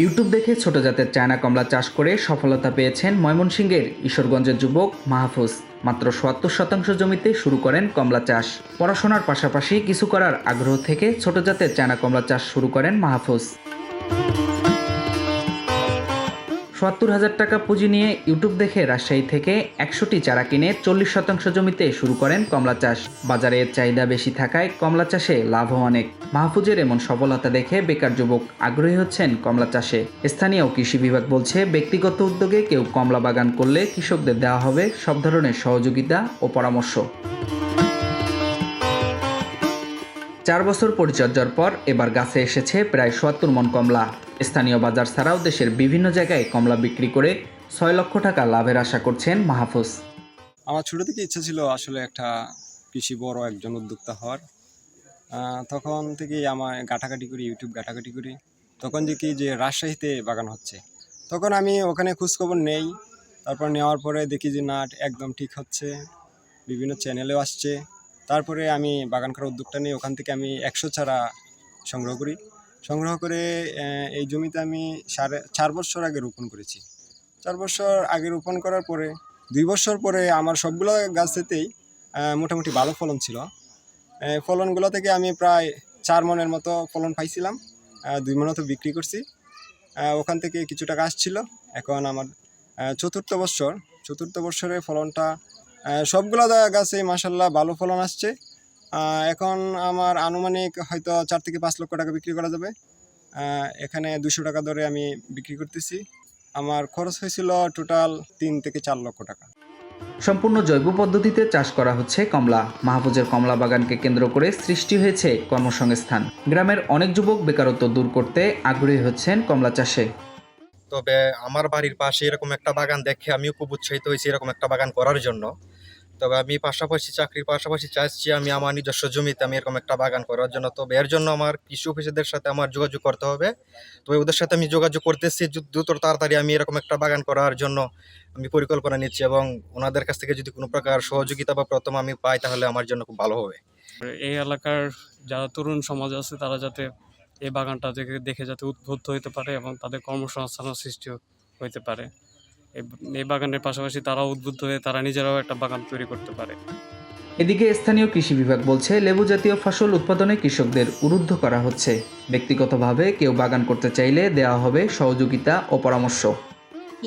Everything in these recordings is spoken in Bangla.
ইউটিউব দেখে ছোট জাতের চায়না কমলা চাষ করে সফলতা পেয়েছেন ময়মনসিংহের ঈশ্বরগঞ্জের যুবক মাহফুজ। মাত্র ৭০% জমিতে শুরু করেন কমলা চাষ। পড়াশোনার পাশাপাশি কিছু করার আগ্রহ থেকে ছোট জাতের চায়না কমলা চাষ শুরু করেন মাহফুজ। ৭০,০০০ টাকা পুঁজি নিয়ে ইউটিউব দেখে রাজশাহী থেকে ১০০টি চারা কিনে ৪০% জমিতে শুরু করেন কমলা চাষ। বাজারে এর চাহিদা বেশি থাকায় কমলা চাষে লাভও অনেক। মাহফুজের এমন সফলতা দেখে বেকার যুবক আগ্রহী হচ্ছেন কমলা চাষে। স্থানীয় কৃষি বিভাগ বলছে, ব্যক্তিগত উদ্যোগে কেউ কমলা বাগান করলে কৃষকদের দেওয়া হবে সব ধরনের সহযোগিতা ও পরামর্শ। ৪ বছর পরিচর্যার পর এবার গাছে এসেছে প্রায় ৭০ মন কমলা। স্থানীয় বাজার ছাড়াও দেশের বিভিন্ন জায়গায় কমলা বিক্রি করে ৬ লক্ষ টাকা লাভের আশা করছেন মাহফুজ। আমার ছোটো থেকে ইচ্ছা ছিল আসলে একটা বড় একজন উদ্যোক্তা হওয়ার। তখন থেকেই আমার ঘাটাঘাটি করি, ইউটিউব ঘাটাঘাটি করি। তখন দেখি যে রাজশাহীতে বাগান হচ্ছে, তখন আমি ওখানে খোঁজখবর নেই। তারপর নেওয়ার পরে দেখি যে না, একদম ঠিক হচ্ছে, বিভিন্ন চ্যানেলেও আসছে। তারপরে আমি বাগান করার উদ্যোগটা নিই। ওখান থেকে আমি ১০০ চারা সংগ্রহ করে এই জমিতে আমি ৪.৫ বছর আগে রোপণ করেছি। ৪ বছর আগে রোপণ করার পরে ২ বছর পরে আমার সবগুলো গাছেতেই মোটামুটি ভালো ফলন ছিল। ফলনগুলো থেকে আমি প্রায় ৪ মনের মতো ফলন পাইছিলাম। ২ মন তো বিক্রি করছি। ওখান থেকে কিছু টাকা আসছিল। এখন আমার চতুর্থ বছরে ফলনটা সবগুলো গাছে মাশাআল্লাহ ভালো ফলন আসছে। এখন আমার আনুমানিক হয়তো ৪ থেকে ৫ লক্ষ টাকা বিক্রি করা যাবে। এখানে ২০০ টাকা দরে আমি বিক্রি করতেছি। আমার খরচ হয়েছিল টোটাল ৩ থেকে ৪ লক্ষ টাকা। সম্পূর্ণ জৈব পদ্ধতিতে চাষ করা হচ্ছে কমলা। মাহফুজের কমলা বাগানকে কেন্দ্র করে সৃষ্টি হয়েছে কর্মসংস্থান। গ্রামের অনেক যুবক বেকারত্ব দূর করতে আগ্রহী হচ্ছেন কমলা চাষে। তবে আমার বাড়ির পাশে এরকম একটা বাগান দেখে আমিও খুব উৎসাহিত হয়েছি এরকম একটা বাগান করার জন্য। তবে আমি চাকরির পাশাপাশি চাইছি আমি আমার নিজস্ব জমিতে আমি এরকম একটা বাগান করার জন্য। তবে এর জন্য আমার কৃষি অফিসারদের সাথে আমার যোগাযোগ করতে হবে। তবে ওদের সাথে আমি যোগাযোগ করতেছি, দ্রুত তাড়াতাড়ি আমি এরকম একটা বাগান করার জন্য আমি পরিকল্পনা নিচ্ছি, এবং ওনাদের কাছ থেকে যদি কোনো প্রকার সহযোগিতা বা প্রথম আমি পাই তাহলে আমার জন্য খুব ভালো হবে। এই এলাকার যারা তরুণ সমাজ আছে তারা যাতে এই বাগানটা দেখে যাতে উদ্বুদ্ধ হতে পারে এবং তাদের কর্মসংস্থানের সৃষ্টি হতে পারে। এই বাগানের পাশাপাশি তারাও উদ্বুদ্ধ হয়ে তারা নিজেরাও একটা বাগান তৈরি করতে পারে। এদিকে স্থানীয় কৃষি বিভাগ বলছে, লেবু জাতীয় ফসল উৎপাদনে কৃষকদের উদ্বুদ্ধ করা হচ্ছে। ব্যক্তিগতভাবে কেউ বাগান করতে চাইলে দেওয়া হবে সহযোগিতা ও পরামর্শ।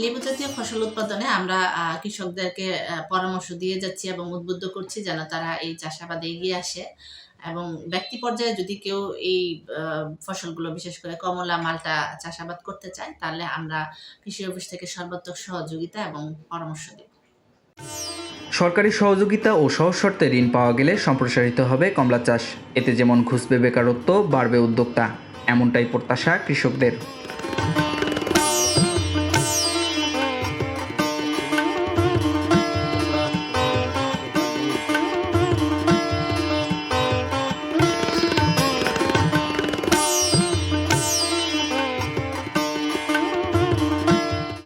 লেবু জাতীয় ফসল উৎপাদনে আমরা কৃষকদেরকে পরামর্শ দিয়ে যাচ্ছি এবং উদ্বুদ্ধ করছি যেন তারা এই চাষাবাদে এগিয়ে আসে। এবং ব্যক্তি পর্যায়ে যদি কেউ এই ফসলগুলো, বিশেষ করে কমলা, মালটা চাষাবাদ করতে চায়, তাহলে আমরা কৃষি অফিস থেকে সর্বাত্মক সহযোগিতা এবং পরামর্শ দেব। সরকারি সহযোগিতা ও সহজ শর্তে ঋণ পাওয়া গেলে সম্প্রসারিত হবে কমলা চাষ। এতে যেমন ঘুচবে বেকারত্ব, বাড়বে উদ্যোক্তা, এমনটাই প্রত্যাশা কৃষকদের।